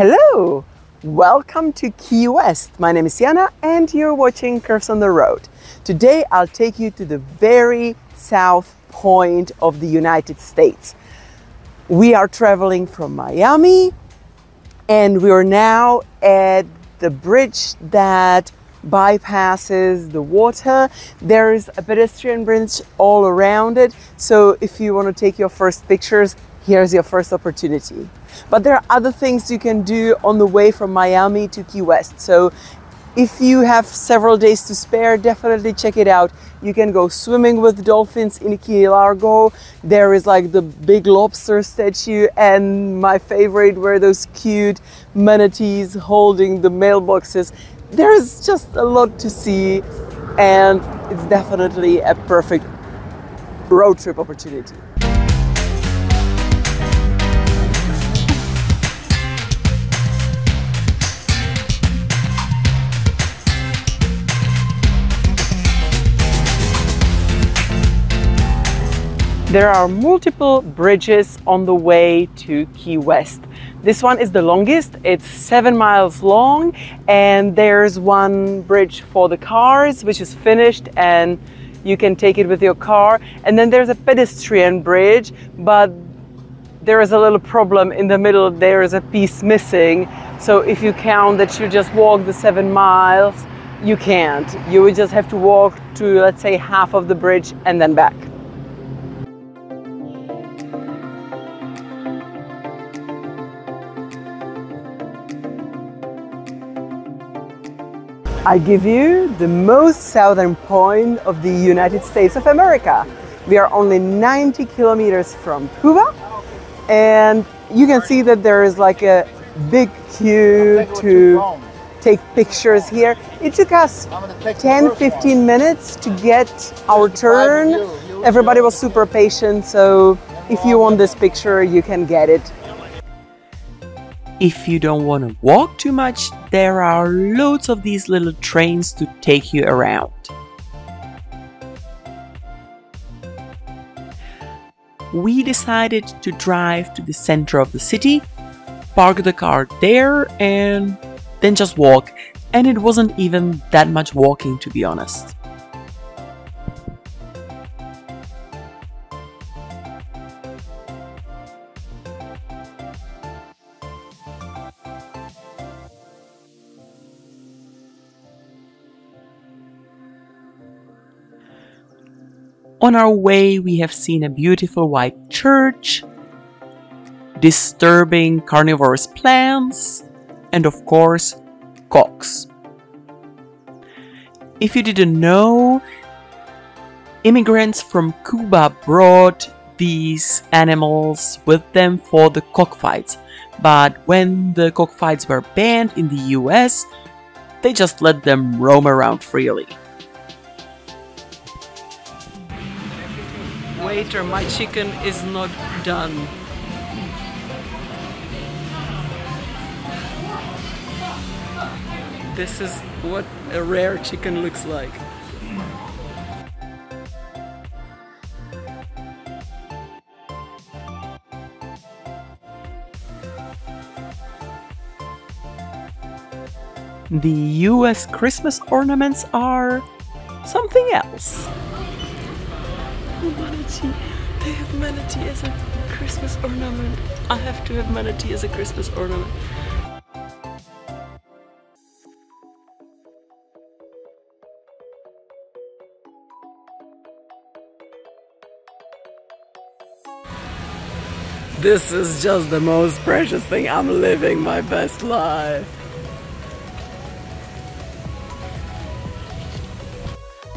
Hello! Welcome to Key West. My name is Jana and you're watching Curves on the Road. Today I'll take you to the very south point of the United States. We are traveling from Miami and we are now at the bridge that bypasses the water. There is a pedestrian bridge all around it, so if you want to take your first pictures, here's your first opportunity. But there are other things you can do on the way from Miami to Key West. So if you have several days to spare, definitely check it out. You can go swimming with dolphins in Key Largo. There is like the big lobster statue, and my favorite were those cute manatees holding the mailboxes. There's just a lot to see, and it's definitely a perfect road trip opportunity. There are multiple bridges on the way to Key West. This one is the longest, it's 7 miles long, and there's one bridge for the cars, which is finished and you can take it with your car. And then there's a pedestrian bridge, but there is a little problem in the middle. There is a piece missing. So if you count that you just walk the 7 miles, you can't. You would just have to walk to, let's say, half of the bridge and then back. I give you the most southern point of the United States of America. We are only 90 kilometers from Cuba, and you can see that there is like a big queue to take pictures here. It took us 10-15 minutes to get our turn. Everybody was super patient, so if you want this picture, you can get it. If you don't want to walk too much, there are loads of these little trains to take you around. We decided to drive to the center of the city, park the car there, and then just walk. And it wasn't even that much walking, to be honest. On our way, we have seen a beautiful white church, disturbing carnivorous plants, and of course, cocks. If you didn't know, immigrants from Cuba brought these animals with them for the cockfights. But when the cockfights were banned in the US, they just let them roam around freely. Waiter, my chicken is not done. This is what a rare chicken looks like. The US Christmas ornaments are something else. Manatee. They have manatee as a Christmas ornament. I have to have manatee as a Christmas ornament. This is just the most precious thing. I'm living my best life.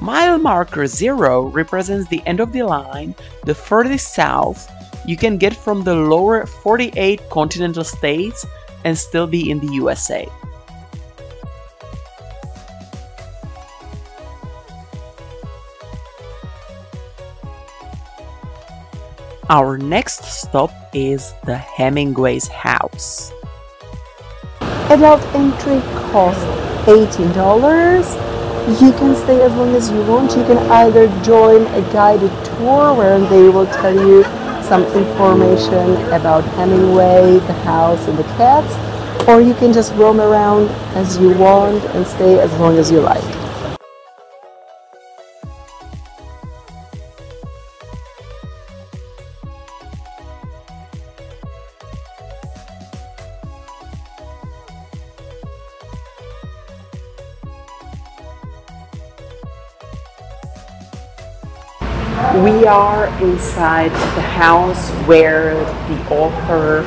Mile marker 0 represents the end of the line, the furthest south you can get from the lower 48 continental states and still be in the USA. Our next stop is the Hemingway's house. Adult entry costs $18. You can stay as long as you want. You can either join a guided tour where they will tell you some information about Hemingway, the house, and the cats, or you can just roam around as you want and stay as long as you like. We are inside the house where the author,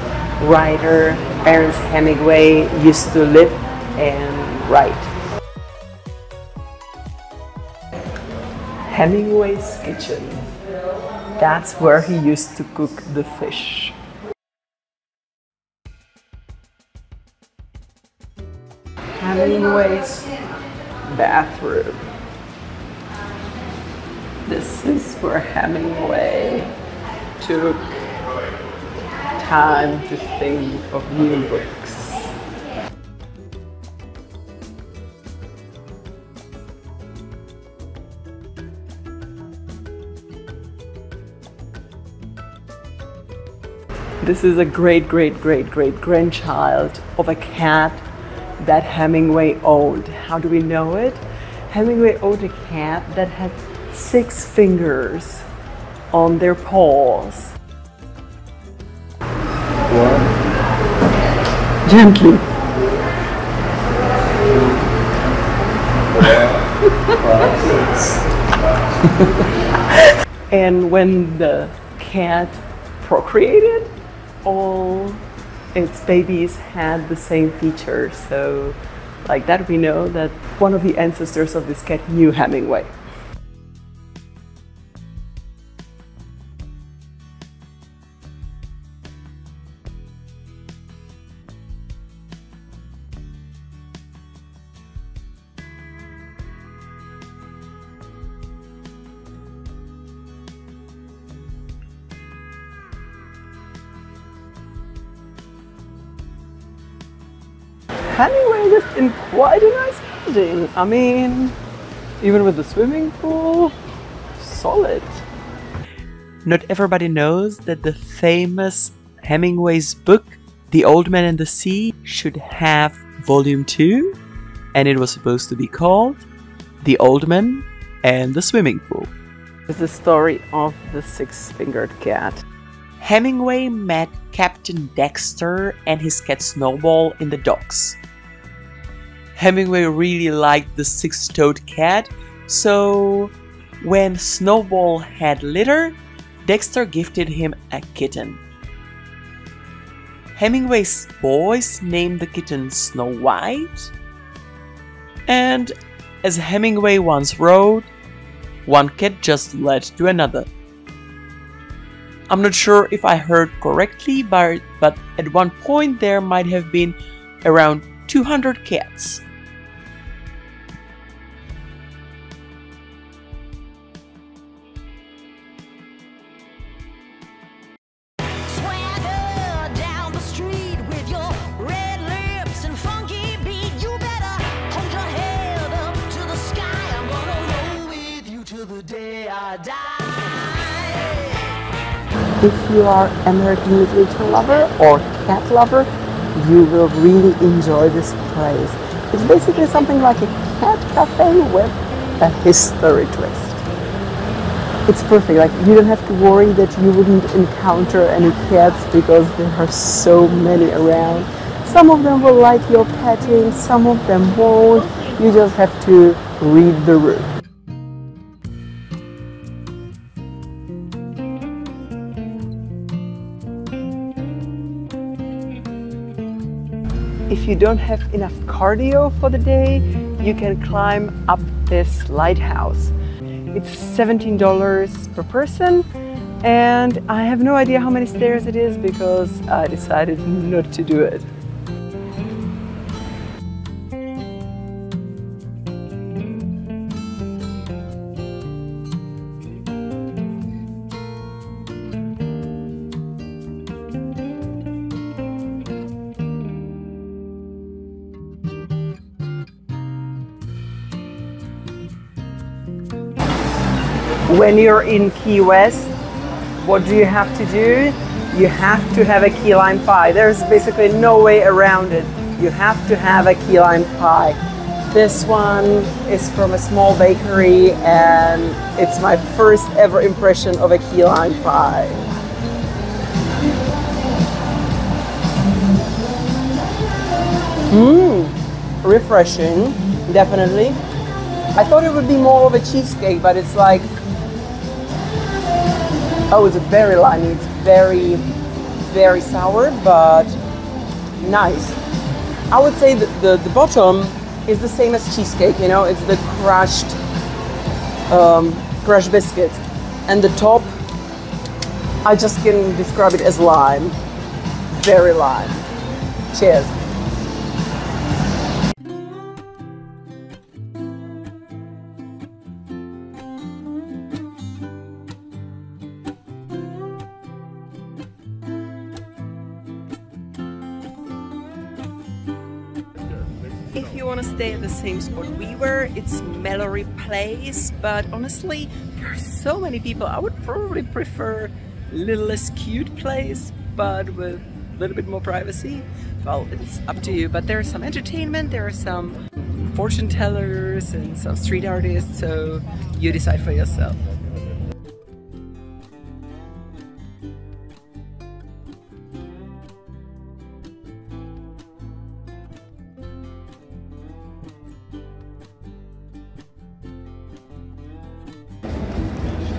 writer Ernest Hemingway used to live and write. Hemingway's kitchen. That's where he used to cook the fish. Hemingway's bathroom. This is where Hemingway took time to think of new books. This is a great-great-great-great-grandchild of a cat that Hemingway owned. How do we know it? Hemingway owned a cat that had 6 fingers on their paws. One. Gently. And when the cat procreated, all its babies had the same features. So like that we know that one of the ancestors of this cat knew Hemingway. Hemingway lived in quite a nice building. I mean, even with the swimming pool, solid. Not everybody knows that the famous Hemingway's book, The Old Man and the Sea, should have volume 2, and it was supposed to be called The Old Man and the Swimming Pool. It's the story of the 6-fingered cat. Hemingway met Captain Dexter and his cat Snowball in the docks. Hemingway really liked the 6-toed cat, so when Snowball had litter, Dexter gifted him a kitten. Hemingway's boys named the kitten Snow White, and as Hemingway once wrote, one cat just led to another. I'm not sure if I heard correctly, but at one point there might have been around 200 cats. Swagger down the street with your red lips and funky beat. You better hold your head up to the sky. I'm gonna roll with you till the day I die. If you are American literature lover or cat lover, you will really enjoy this place. It's basically something like a cat cafe with a history twist. It's perfect, like you don't have to worry that you wouldn't encounter any cats because there are so many around. Some of them will like your petting, some of them won't. You just have to read the room. If you don't have enough cardio for the day, you can climb up this lighthouse. It's $17 per person, and I have no idea how many stairs it is because I decided not to do it. When you're in Key West, what do you have to do? You have to have a key lime pie. There's basically no way around it. you have to have a key lime pie. This one is from a small bakery and it's my first ever impression of a key lime pie. Refreshing, definitely. I thought it would be more of a cheesecake, but it's like, oh, it's very limey, it's very, very sour, but nice. I would say that the bottom is the same as cheesecake, you know, it's the crushed biscuit. And the top, I just can describe it as lime, very lime. Cheers. If you want to stay at the same spot we were, it's Mallory Place, but honestly, there are so many people. I would probably prefer a little less cute place, but with a little bit more privacy. Well, it's up to you, but there's some entertainment, there are some fortune tellers and some street artists, so you decide for yourself.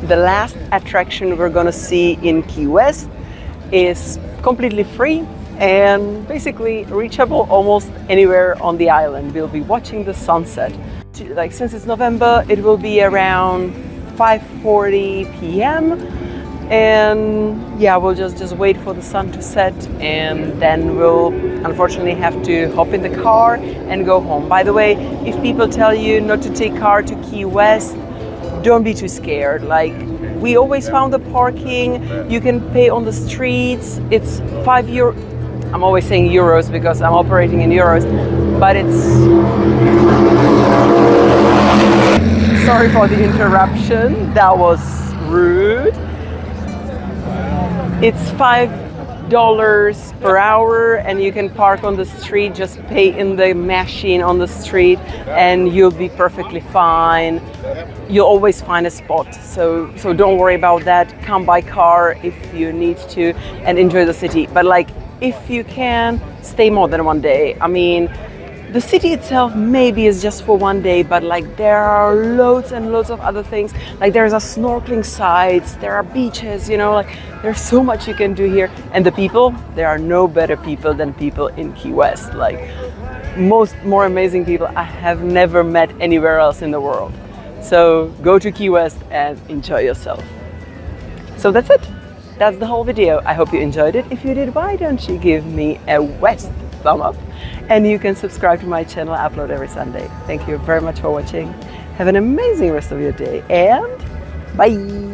The last attraction we're gonna see in Key West is completely free and basically reachable almost anywhere on the island. We'll be watching the sunset. Like, since it's November, it will be around 5:40 p.m. and yeah, we'll just wait for the sun to set, and then we'll unfortunately have to hop in the car and go home. By the way, if people tell you not to take car to Key West, don't be too scared. Like, we always found the parking. You can pay on the streets. It's €5. I'm always saying euros because I'm operating in euros, but it's... Sorry for the interruption. That was rude. It's $5 per hour and you can park on the street. Just pay in the machine on the street and you'll be perfectly fine. You'll always find a spot, so don't worry about that. Come by car if you need to and enjoy the city. But like, if you can, stay more than one day. I mean, the city itself maybe is just for one day, but like, there are loads and loads of other things. Like, there's a snorkeling sites, there are beaches, you know, like there's so much you can do here. And the people, there are no better people than people in Key West. Like, more amazing people I have never met anywhere else in the world. So go to Key West and enjoy yourself. So that's it. That's the whole video. I hope you enjoyed it. If you did, why don't you give me a west thumb up? And you can subscribe to my channel. I upload every Sunday. Thank you very much for watching. Have an amazing rest of your day and bye.